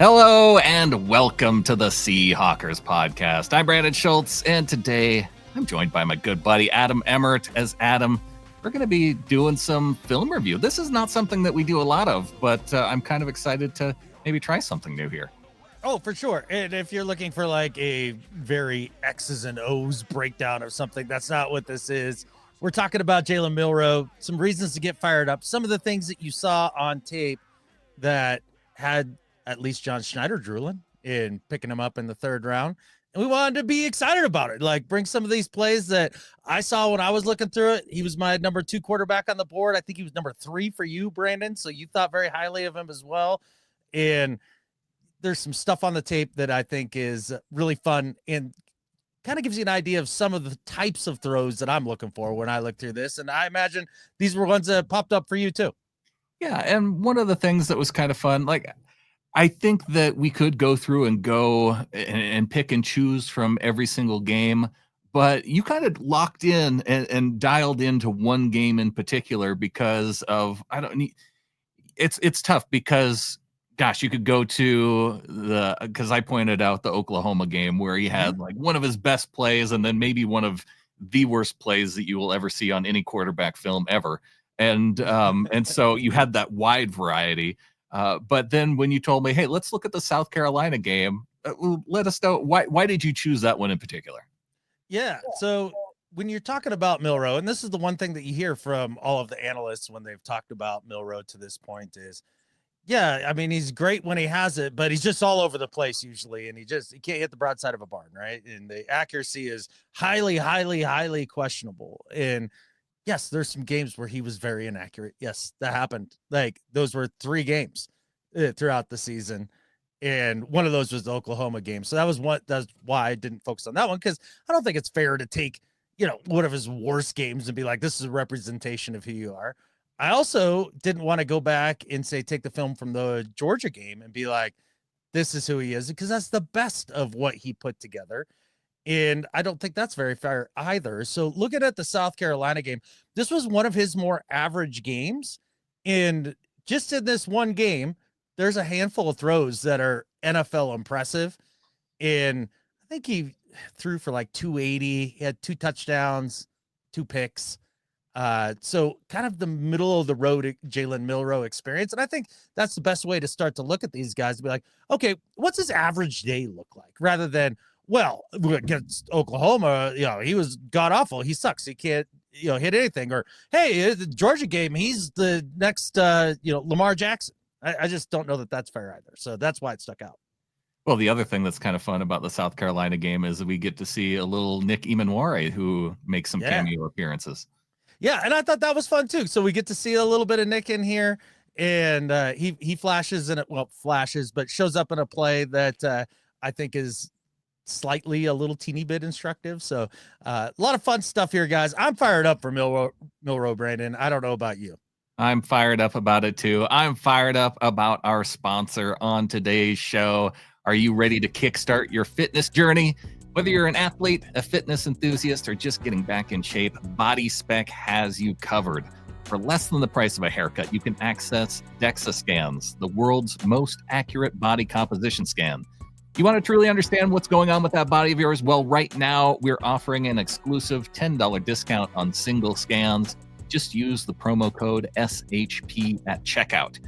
Hello and welcome to the Seahawkers podcast. I'm Brandon Schultz, and today I'm joined by my good buddy Adam Emmert. As Adam, we're going to be doing some film review. This is not something that we do a lot of, but I'm kind of excited to maybe try something new here. Oh, for sure. And if you're looking for like a very X's and O's breakdown of something, that's not what this is. We're talking about Jalen Milroe, some reasons to get fired up, some of the things that you saw on tape that had at least John Schneider drooling in picking him up in the third round. And we wanted to be excited about it. Like, bring some of these plays that I saw when I was looking through it. He was my number 2 quarterback on the board. I think he was number 3 for you, Brandon. So you thought very highly of him as well. And there's some stuff on the tape that I think is really fun and kind of gives you an idea of some of the types of throws that I'm looking for when I look through this. And I imagine these were ones that popped up for you too. Yeah, and one of the things that was kind of fun, like, I think that we could go through and go and pick and choose from every single game, but you kind of locked in and dialed into one game in particular because of, it's tough because, gosh, you could go to because I pointed out the Oklahoma game where he had like one of his best plays and then maybe one of the worst plays that you will ever see on any quarterback film ever. And so you had that wide variety. But then when you told me, hey, let's look at the South Carolina game, let us know why did you choose that one in particular? Yeah. So when you're talking about Milroe, and this is the one thing that you hear from all of the analysts when they've talked about Milroe to this point is, yeah, I mean, he's great when he has it, but he's just all over the place usually. And he can't hit the broadside of a barn, right? And the accuracy is highly, highly, highly questionable. And yes, there's some games where he was very inaccurate. Yes, that happened. Like, those were 3 games throughout the season. And one of those was the Oklahoma game. So that's why I didn't focus on that one. Cause I don't think it's fair to take, one of his worst games and be like, this is a representation of who you are. I also didn't want to go back and say, take the film from the Georgia game and be like, this is who he is, because that's the best of what he put together. And I don't think that's very fair either. So looking at the South Carolina game, this was one of his more average games. And just in this one game, there's a handful of throws that are NFL impressive. And I think he threw for like 280. He had 2 touchdowns, 2 picks. So kind of the middle of the road Jalen Milroe experience. And I think that's the best way to start to look at these guys, to be like, okay, what's his average day look like? Rather than, well, against Oklahoma, he was god awful. He sucks. He can't, hit anything. Or, hey, the Georgia game, he's the next, Lamar Jackson. I just don't know that that's fair either. So that's why it stuck out. Well, the other thing that's kind of fun about the South Carolina game is that we get to see a little Nick Emmanwori who makes some cameo appearances. Yeah, and I thought that was fun too. So we get to see a little bit of Nick in here, and he flashes in it. Well, flashes, but shows up in a play that I think is slightly a little teeny bit instructive. So a lot of fun stuff here, guys. I'm fired up for Milroe, Brandon. I don't know about you. I'm fired up about it too. I'm fired up about our sponsor on today's show. Are you ready to kickstart your fitness journey? Whether you're an athlete, a fitness enthusiast, or just getting back in shape, Body Spec has you covered. For less than the price of a haircut, you can access DEXA scans, the world's most accurate body composition scan. You want to truly understand what's going on with that body of yours? Well, right now, we're offering an exclusive $10 discount on single scans. Just use the promo code SHP at checkout.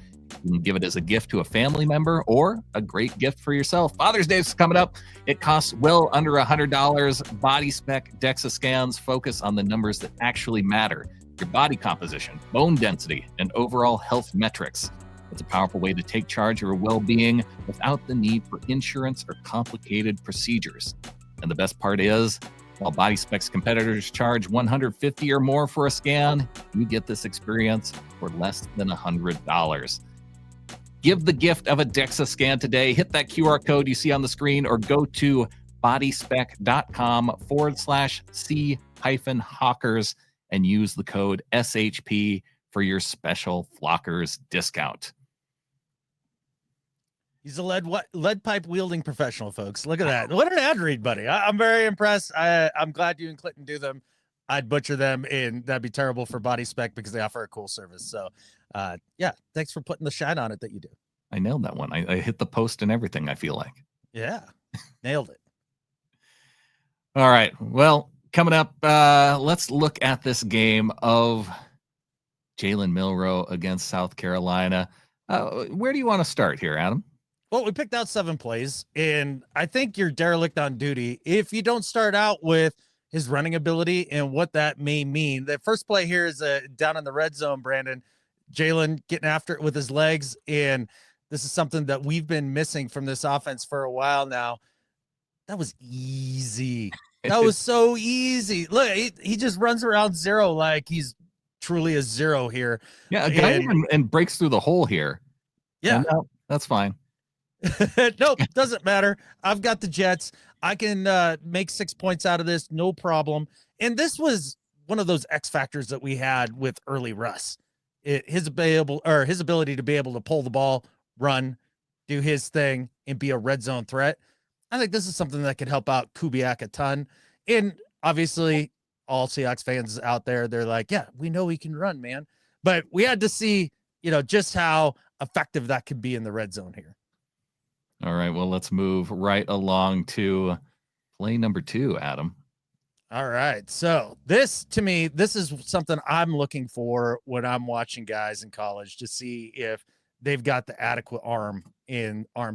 You can give it as a gift to a family member or a great gift for yourself. Father's Day is coming up. It costs well under $100. Body Spec DEXA scans focus on the numbers that actually matter: your body composition, bone density, and overall health metrics. It's a powerful way to take charge of your well-being without the need for insurance or complicated procedures. And the best part is, while Body Spec's competitors charge $150 or more for a scan, you get this experience for less than $100. Give the gift of a DEXA scan today. Hit that QR code you see on the screen or go to bodyspec.com/C-Hawkers and use the code SHP for your special Flockers discount. He's a lead pipe wielding professional, folks. Look at that. What an ad read, buddy. I'm very impressed. I'm glad you and Clinton do them. I'd butcher them, and that'd be terrible for Body Spec because they offer a cool service. So, yeah, thanks for putting the shine on it that you do. I nailed that one. I hit the post and everything, I feel like. Yeah, nailed it. All right. Well, coming up, let's look at this game of Jalen Milroe against South Carolina. Where do you want to start here, Adam? Well, we picked out 7 plays, and I think you're derelict on duty if you don't start out with his running ability and what that may mean. The first play here is down in the red zone, Brandon. Jalen getting after it with his legs, and this is something that we've been missing from this offense for a while now. That was easy. That was so easy. Look, he just runs around zero like he's truly a zero here. Yeah, a guy and breaks through the hole here. Yeah. No, that's fine. Nope, doesn't matter. I've got the Jets. I can make 6 points out of this, no problem. And this was one of those X factors that we had with early Russ. His ability to be able to pull the ball, run, do his thing, and be a red zone threat. I think this is something that could help out Kubiak a ton. And obviously, all Seahawks fans out there, they're like, yeah, we know he can run, man. But we had to see, just how effective that could be in the red zone here. All right, well, let's move right along to play number 2, Adam. All right. So this, to me, this is something I'm looking for when I'm watching guys in college to see if they've got the adequate arm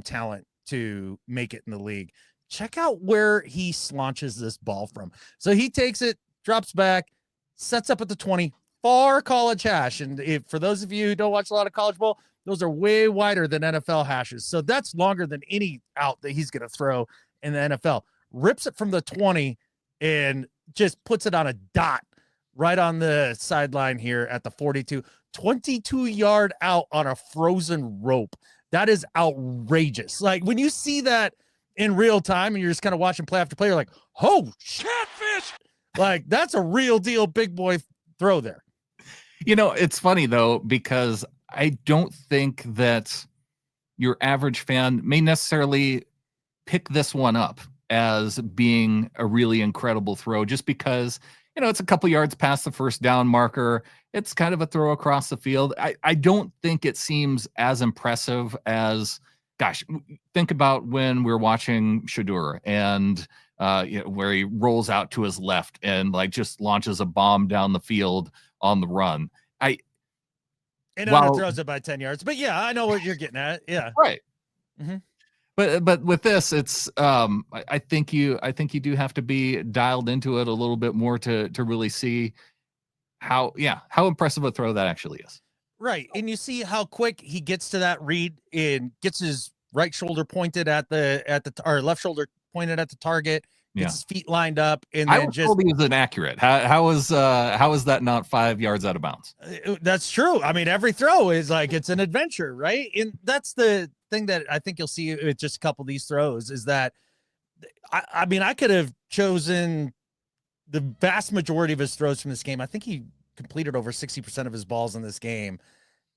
talent to make it in the league. Check out where he launches this ball from. So he takes it, drops back, sets up at the 20, far college hash. And for those of you who don't watch a lot of college ball, those are way wider than NFL hashes. So that's longer than any out that he's going to throw in the NFL. Rips it from the 20 and just puts it on a dot right on the sideline here at the 42, 22-yard out on a frozen rope. That is outrageous. Like when you see that in real time and you're just kind of watching play after play, you're like, oh, catfish. Like that's a real deal big boy throw there. It's funny though, because I don't think that your average fan may necessarily pick this one up as being a really incredible throw just because, it's a couple yards past the first down marker. It's kind of a throw across the field. I don't think it seems as impressive as, gosh, think about when we're watching Shadur and where he rolls out to his left and like just launches a bomb down the field on the run. Throws it by 10 yards. But yeah, I know what you're getting at. Yeah. Right. Mm-hmm. But with this, it's I think you do have to be dialed into it a little bit more to really see how impressive a throw that actually is. Right. And you see how quick he gets to that read and gets his right shoulder pointed at or left shoulder pointed at the target. Gets his feet lined up, and then I was told he was inaccurate. How is that not 5 yards out of bounds? That's true. I mean, every throw is like it's an adventure, right? And that's the thing that I think you'll see with just a couple of these throws is that I mean, I could have chosen the vast majority of his throws from this game. I think he completed over 60% of his balls in this game.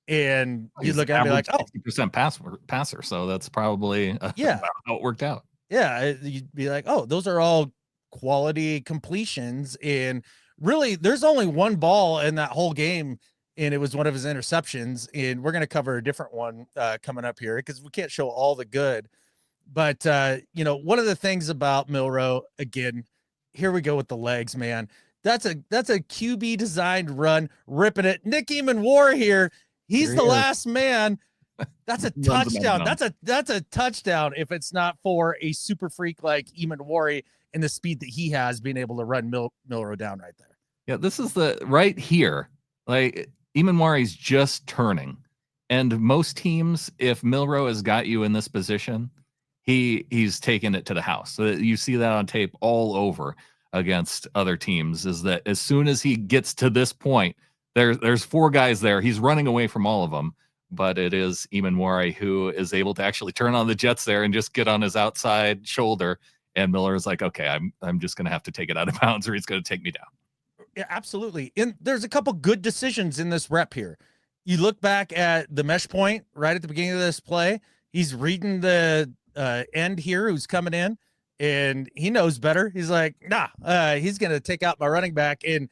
And you look at me like, 60% passer. So that's probably about how it worked out. Yeah, you'd be like, oh, those are all quality completions. And really, there's only one ball in that whole game, and it was one of his interceptions. And we're going to cover a different one coming up here because we can't show all the good. But, one of the things about Milroe, again, here we go with the legs, man. That's a QB designed run, ripping it. Nick Emmanwori here. He's the last man. That's a touchdown. That's a touchdown if it's not for a super freak like Emmanwori and the speed that he has being able to run Milroe down right there. Yeah, this is the right here. Like Emmanwori's just turning. And most teams, if Milroe has got you in this position, he's taking it to the house. So you see that on tape all over against other teams, is that as soon as he gets to this point, there's 4 guys there. He's running away from all of them. But it is Emmanwori who is able to actually turn on the Jets there and just get on his outside shoulder. And Miller is like, okay, I'm just going to have to take it out of bounds or he's going to take me down. Yeah, absolutely. And there's a couple good decisions in this rep here. You look back at the mesh point right at the beginning of this play. He's reading the end here who's coming in, and he knows better. He's like, nah, he's going to take out my running back. And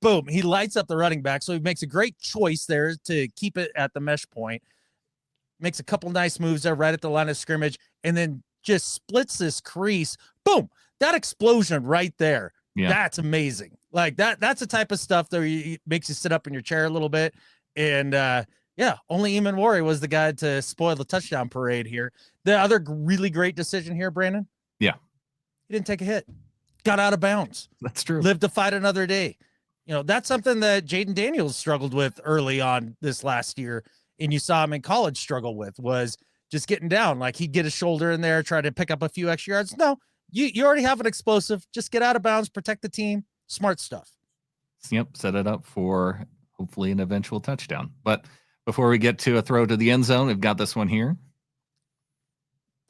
boom, he lights up the running back. So he makes a great choice there to keep it at the mesh point. makes a couple nice moves there right at the line of scrimmage, and then just splits this crease. Boom. That explosion right there. Yeah. That's amazing. Like that's the type of stuff that makes you sit up in your chair a little bit. And only Emmanwori was the guy to spoil the touchdown parade here. The other really great decision here, Brandon. Yeah. He didn't take a hit. Got out of bounds. That's true. Lived to fight another day. That's something that Jaden Daniels struggled with early on this last year. And you saw him in college struggle with, was just getting down. Like he'd get his shoulder in there, try to pick up a few extra yards. No, you already have an explosive. Just get out of bounds, protect the team. Smart stuff. Yep. Set it up for hopefully an eventual touchdown. But before we get to a throw to the end zone, we've got this one here.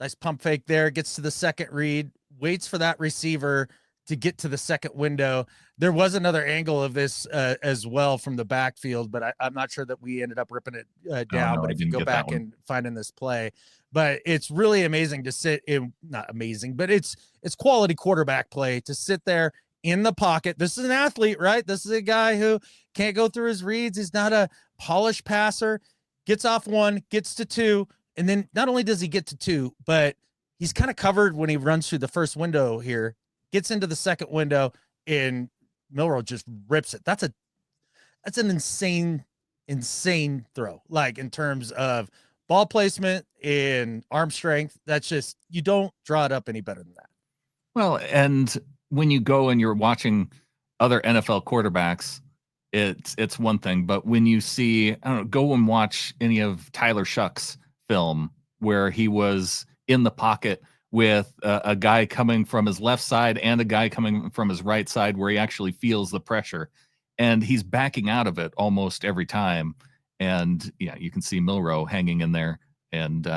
Nice pump fake there. Gets to the second read, waits for that receiver to get to the second window. There was another angle of this as well from the backfield, but I'm not sure that we ended up ripping it down. No, but if you go back and find in this play, but it's really amazing to sit in, not amazing, but it's quality quarterback play to sit there in the pocket. This is an athlete, right? This is a guy who can't go through his reads. He's not a polished passer. Gets off one, gets to two, and then not only does he get to two, but he's kind of covered when he runs through the first window here, gets into the second window, and Milroe just rips it. That's an insane throw. Like in terms of ball placement and arm strength, that's just, you don't draw it up any better than that. Well, and when you go and you're watching other NFL quarterbacks, it's one thing, but when you see, I don't know, go and watch any of Tyler Shuck's film where he was in the pocket with a guy coming from his left side and a guy coming from his right side, where he actually feels the pressure and he's backing out of it almost every time. And yeah, you can see Milroe hanging in there and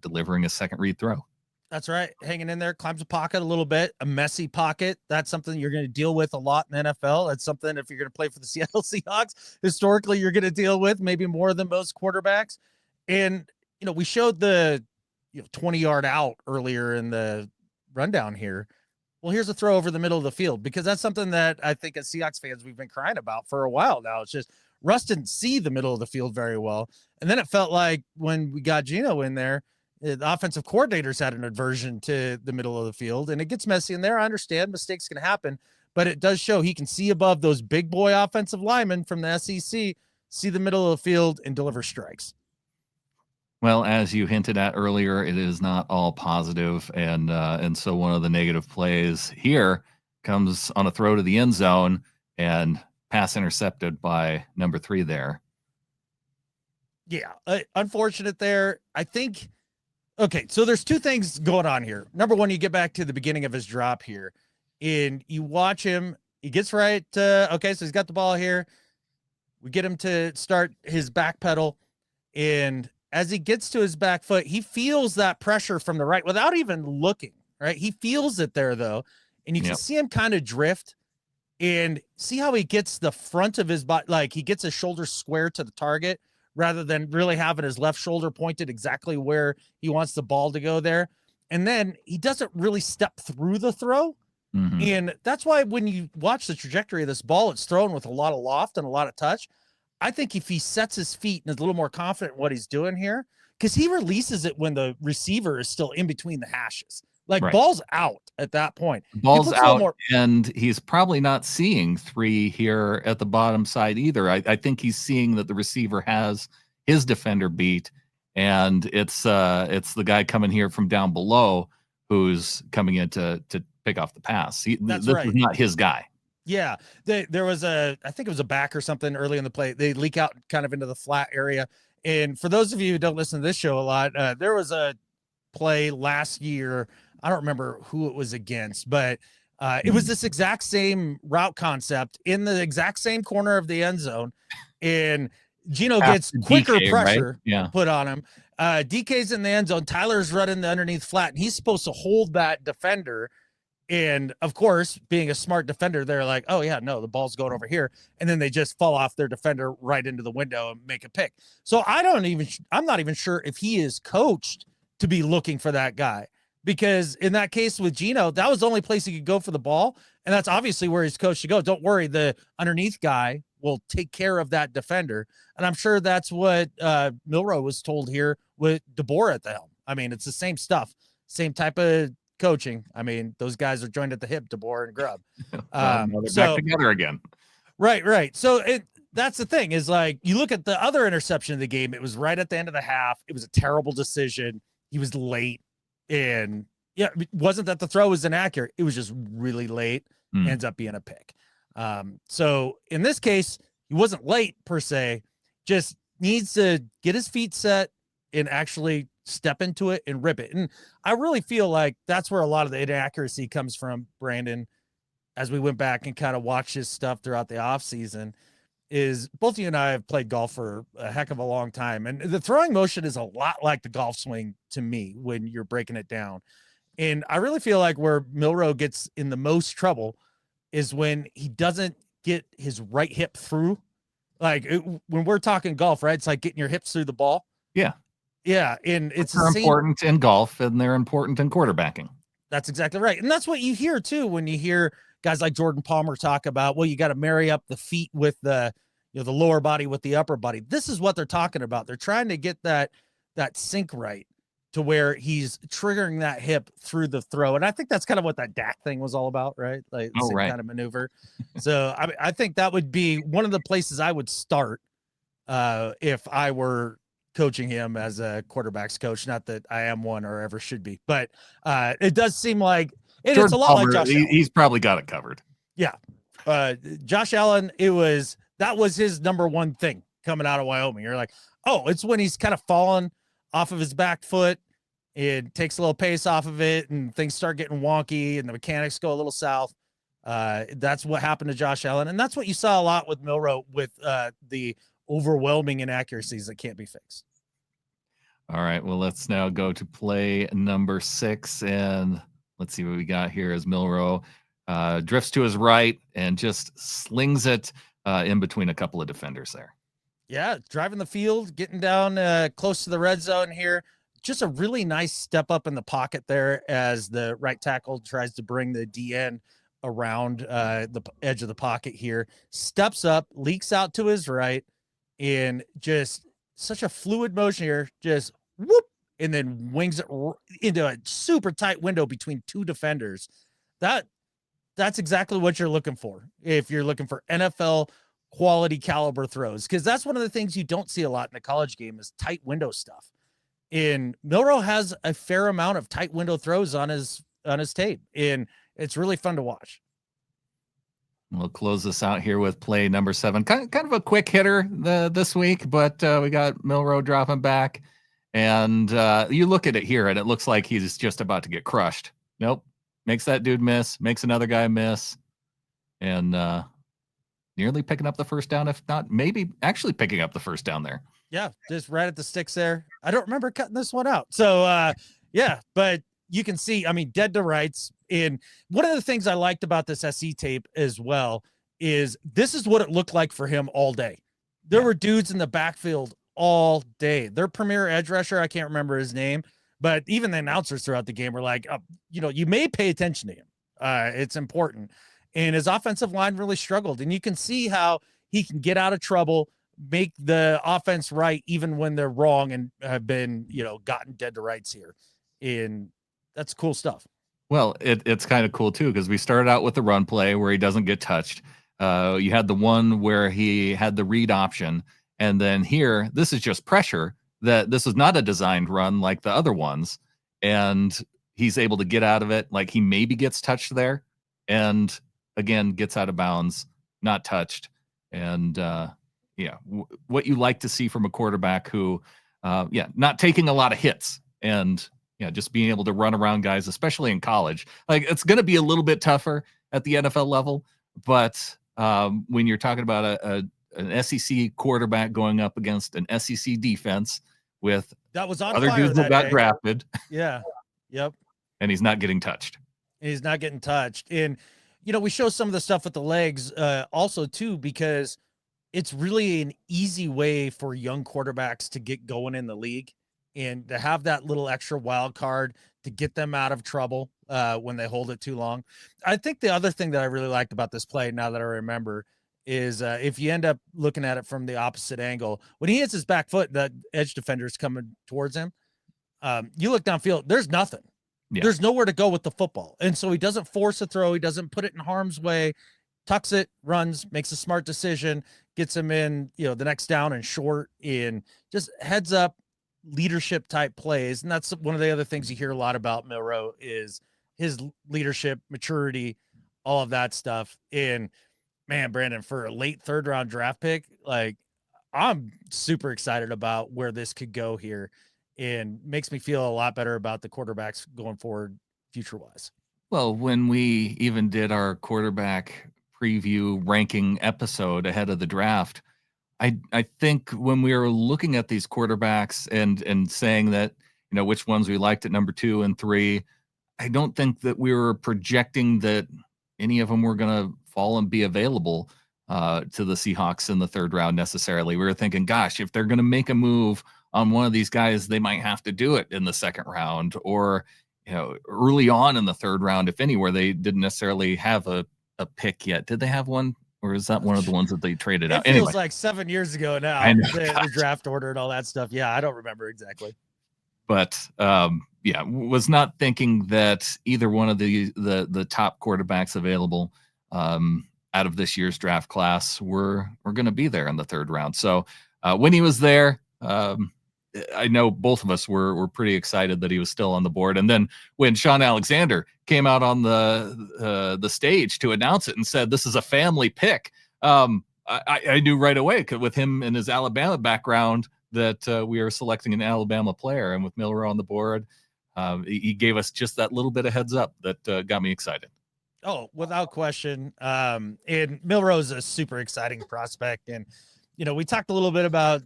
delivering a second read throw. That's right. Hanging in there, climbs the pocket a little bit, a messy pocket. That's something you're going to deal with a lot in NFL. That's something, if you're going to play for the Seattle Seahawks, historically, you're going to deal with maybe more than most quarterbacks. And, we showed the 20-yard out earlier in the rundown here. Well, here's a throw over the middle of the field, because that's something that I think as Seahawks fans, we've been crying about for a while now. It's just Russ didn't see the middle of the field very well. And then it felt like when we got Geno in there, the offensive coordinators had an aversion to the middle of the field, and it gets messy in there. I understand mistakes can happen, but it does show he can see above those big boy offensive linemen from the SEC, see the middle of the field, and deliver strikes. Well, as you hinted at earlier, it is not all positive, and so one of the negative plays here comes on a throw to the end zone and pass intercepted by number 3 there. Yeah, unfortunate there. I think. Okay, so there's two things going on here. Number one, you get back to the beginning of his drop here, and you watch him. He gets right. Okay, so he's got the ball here. We get him to start his back pedal, and as he gets to his back foot, he feels that pressure from the right without even looking, right? He feels it there, though, and you can see him kind of drift, and see how he gets the front of his body, like he gets his shoulder square to the target, rather than really having his left shoulder pointed exactly where he wants the ball to go there. And then he doesn't really step through the throw. Mm-hmm. And that's why when you watch the trajectory of this ball, it's thrown with a lot of loft and a lot of touch. I think if he sets his feet and is a little more confident in what he's doing here, because he releases it when the receiver is still in between the hashes. Like ball's out at that point. Ball's out, and he's probably not seeing 3 here at the bottom side either. I think he's seeing that the receiver has his defender beat, and it's the guy coming here from down below who's coming in to pick off the pass. This is not his guy. Yeah, there was I think it was a back or something early in the play. They leak out kind of into the flat area. And for those of you who don't listen to this show a lot, there was a play last year. I don't remember who it was against, but it was this exact same route concept in the exact same corner of the end zone. And Geno gets quicker pressure put on him. DK's in the end zone. Tyler's running the underneath flat, and he's supposed to hold that defender. And of course, being a smart defender, they're like, oh yeah, no, the ball's going over here. And then they just fall off their defender right into the window and make a pick. So I'm not even sure if he is coached to be looking for that guy. Because in that case with Geno, that was the only place he could go for the ball. And that's obviously where he's coached to go. Don't worry, the underneath guy will take care of that defender. And I'm sure that's what Milroe was told here with DeBoer at the helm. I mean, it's the same stuff, same type of coaching. I mean, those guys are joined at the hip, DeBoer and Grubb. Well, they're back together again. Right. So that's the thing is, like, you look at the other interception of the game. It was right at the end of the half. It was a terrible decision. He was late, and yeah, it wasn't that the throw was inaccurate. It was just really late. Ends up being a pick. So in this case, he wasn't late per se, just needs to get his feet set and actually step into it and rip it. And I really feel like that's where a lot of the inaccuracy comes from, Brandon, as we went back and kind of watched his stuff throughout the off season. Is both you and I have played golf for a heck of a long time, and the throwing motion is a lot like the golf swing to me when you're breaking it down. And I really feel like where Milroe gets in the most trouble is when he doesn't get his right hip through. Like when we're talking golf, right? It's like getting your hips through the ball. Yeah. And it's important in golf, and they're important in quarterbacking. That's exactly right. And that's what you hear too when you hear guys like Jordan Palmer talk about, well, you got to marry up the feet with the lower body with the upper body. This is what they're talking about. They're trying to get that sync right to where he's triggering that hip through the throw. And I think that's kind of what that Dak thing was all about, right? Like the same kind of maneuver. So I think that would be one of the places I would start if I were coaching him as a quarterback's coach. Not that I am one or ever should be, but it does seem like it's a lot like Josh Allen. He's probably got it covered. Yeah. Josh Allen, that was his number one thing coming out of Wyoming. You're like, oh, it's when he's kind of fallen off of his back foot. It takes a little pace off of it and things start getting wonky and the mechanics go a little south. That's what happened to Josh Allen. And that's what you saw a lot with Milroe with the overwhelming inaccuracies that can't be fixed. All right. Well, let's now go to play number 6. And let's see what we got here as Milroe drifts to his right and just slings it in between a couple of defenders there. Yeah, driving the field, getting down close to the red zone here. Just a really nice step up in the pocket there as the right tackle tries to bring the DN around the edge of the pocket here. Steps up, leaks out to his right, and just such a fluid motion here. Just whoop, and then wings it into a super tight window between two defenders. That's exactly what you're looking for if you're looking for NFL quality caliber throws, because that's one of the things you don't see a lot in the college game is tight window stuff. And Milroe has a fair amount of tight window throws on his tape, and it's really fun to watch. We'll close this out here with play number 7. Kind of a quick hitter this week, but we got Milroe dropping back, and you look at it here, and it looks like he's just about to get crushed. Nope, makes that dude miss, makes another guy miss, and nearly picking up the first down, if not maybe actually picking up the first down there. Yeah, just right at the sticks there. I don't remember cutting this one out. So, yeah, but you can see, I mean, dead to rights. And one of the things I liked about this SC tape as well is this is what it looked like for him all day. There were dudes in the backfield all day. Their premier edge rusher, I can't remember his name, but even the announcers throughout the game were like, you may pay attention to him. It's important. And his offensive line really struggled. And you can see how he can get out of trouble, make the offense right, even when they're wrong and have been, gotten dead to rights here. And that's cool stuff. Well, it's kind of cool too, because we started out with the run play where he doesn't get touched. You had the one where he had the read option. And then here, this is just pressure that this is not a designed run like the other ones. And he's able to get out of it. Like he maybe gets touched there and again, gets out of bounds, not touched. And, what you like to see from a quarterback who, not taking a lot of hits and, just being able to run around guys, especially in college. Like it's going to be a little bit tougher at the NFL level, but when you're talking about an SEC quarterback going up against an SEC defense with that was on other fire dudes that got day. drafted, yeah, yep, and he's not getting touched. He's not getting touched, and we show some of the stuff with the legs also too, because it's really an easy way for young quarterbacks to get going in the league and to have that little extra wild card to get them out of trouble when they hold it too long. I think the other thing that I really liked about this play, now that I remember, is if you end up looking at it from the opposite angle, when he hits his back foot, that edge defender is coming towards him. You look downfield, there's nothing. Yeah. There's nowhere to go with the football. And so he doesn't force a throw. He doesn't put it in harm's way, tucks it, runs, makes a smart decision, gets him in, the next down and short, in just heads up leadership type plays. And that's one of the other things you hear a lot about Milroe is his leadership, maturity, all of that stuff. And man, Brandon, for a late 3rd round draft pick, like, I'm super excited about where this could go here, and makes me feel a lot better about the quarterbacks going forward future wise. Well, when we even did our quarterback preview ranking episode ahead of the draft, I think when we were looking at these quarterbacks and saying that, which ones we liked at number 2 and 3, I don't think that we were projecting that any of them were going to fall and be available to the Seahawks in the 3rd round necessarily. We were thinking, gosh, if they're going to make a move on one of these guys, they might have to do it in the 2nd round, or early on in the 3rd round, if anywhere. They didn't necessarily have a pick yet. Did they have one, or is that one of the ones that they traded out? It feels like 7 years ago now. I know, the draft order and all that stuff. Yeah, I don't remember exactly. But was not thinking that either one of the top quarterbacks available out of this year's draft class were going to be there in the 3rd round. So when he was there, I know both of us were pretty excited that he was still on the board. And then when Sean Alexander came out on the stage to announce it and said, "This is a family pick," I knew right away, with him and his Alabama background, that we are selecting an Alabama player. And with Milroe on the board, he gave us just that little bit of heads up that got me excited. Oh, without question. And Milroe is a super exciting prospect. And, we talked a little bit about,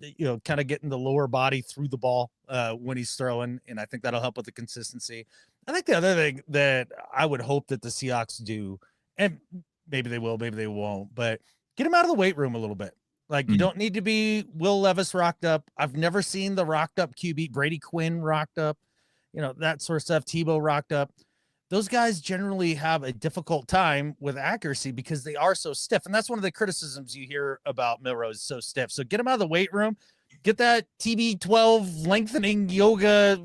kind of getting the lower body through the ball when he's throwing. And I think that'll help with the consistency. I think the other thing that I would hope that the Seahawks do, and maybe they will, maybe they won't, but get him out of the weight room a little bit. Like, you don't need to be Will Levis rocked up. I've never seen the rocked up QB, Brady Quinn rocked up, that sort of stuff, Tebow rocked up. Those guys generally have a difficult time with accuracy because they are so stiff. And that's one of the criticisms you hear about Milroe, is so stiff. So get him out of the weight room, get that TB12 lengthening yoga,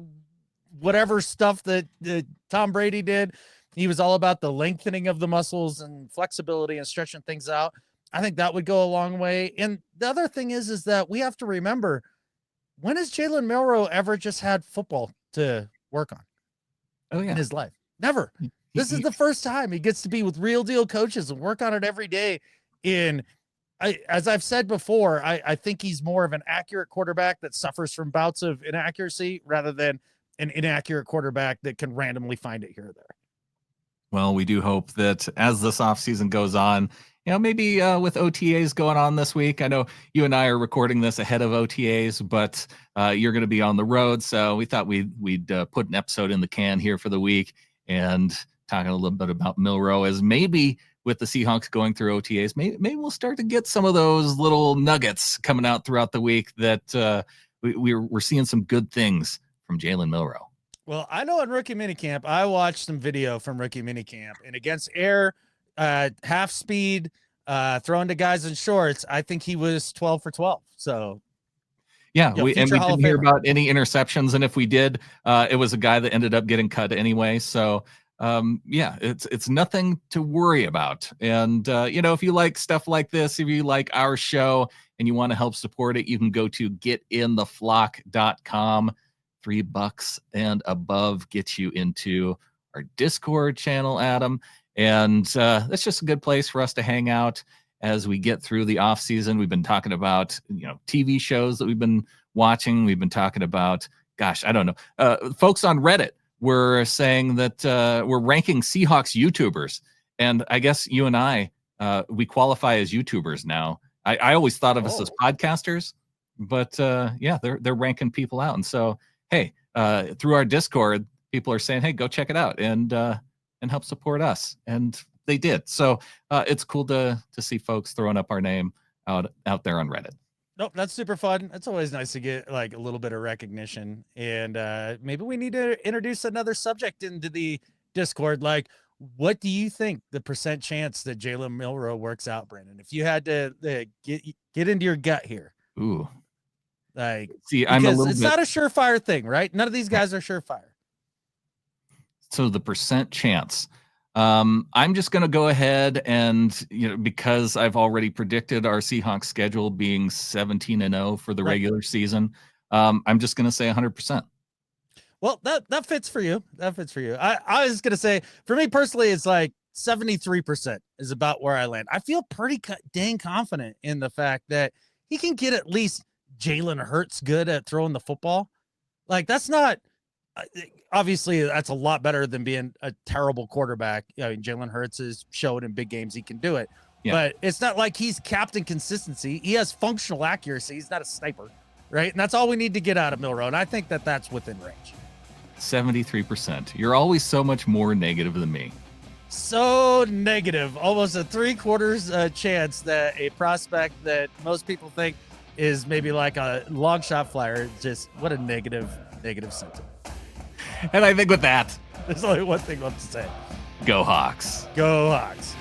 whatever stuff that Tom Brady did. He was all about the lengthening of the muscles and flexibility and stretching things out. I think that would go a long way. And the other thing is that we have to remember, when has Jalen Milroe ever just had football to work on in his life? Never. This is the first time he gets to be with real deal coaches and work on it every day. As I've said before, I think he's more of an accurate quarterback that suffers from bouts of inaccuracy rather than an inaccurate quarterback that can randomly find it here or there. Well, we do hope that as this offseason goes on, maybe with OTAs going on this week. I know you and I are recording this ahead of OTAs, but you're going to be on the road. So we thought we'd put an episode in the can here for the week and talking a little bit about Milroe, as maybe with the Seahawks going through OTAs, maybe we'll start to get some of those little nuggets coming out throughout the week that we're seeing some good things from Jalen Milroe. Well, I know in rookie minicamp, I watched some video from rookie minicamp, and against air, half speed, throwing to guys in shorts, I think he was 12 for 12. So yeah, we didn't hear about any interceptions, and if we did, it was a guy that ended up getting cut anyway. So it's nothing to worry about. And if you like stuff like this, if you like our show and you want to help support it, you can go to getintheflock.com. $3 and above gets you into our Discord channel, Adam. And that's just a good place for us to hang out as we get through the off season. We've been talking about, TV shows that we've been watching. We've been talking about, I don't know. Folks on Reddit were saying that we're ranking Seahawks YouTubers. And I guess you and I, we qualify as YouTubers now. I always thought of us as podcasters, but they're ranking people out. And so, hey, through our Discord, people are saying, hey, go check it out and help support us. And they did. So it's cool to see folks throwing up our name out there on Reddit. Nope, that's super fun. It's always nice to get like a little bit of recognition. And maybe we need to introduce another subject into the Discord. Like, What do you think the percent chance that Jalen Milroe works out, Brandon? If you had to get into your gut here. Ooh. Like, see, I'm a little it's bit... not a surefire thing, right? None of these guys are surefire. So the percent chance. I'm just going to go ahead and, because I've already predicted our Seahawks schedule being 17-0 for the regular season, I'm just going to say 100%. Well, that fits for you. That fits for you. I was going to say, for me personally, it's like 73% is about where I land. I feel pretty dang confident in the fact that he can get at least Jalen Hurts good at throwing the football. Like, that's not... obviously, that's a lot better than being a terrible quarterback. I mean, Jalen Hurts has showed in big games he can do it, but it's not like he's capped in consistency. He has functional accuracy. He's not a sniper, right? And that's all we need to get out of Milroe. And I think that that's within range. 73%. You're always so much more negative than me. So negative. Almost a 3/4 chance that a prospect that most people think is maybe like a long shot flyer. Just what a negative sentiment. And I think with that, there's only one thing left to say. Go Hawks. Go Hawks.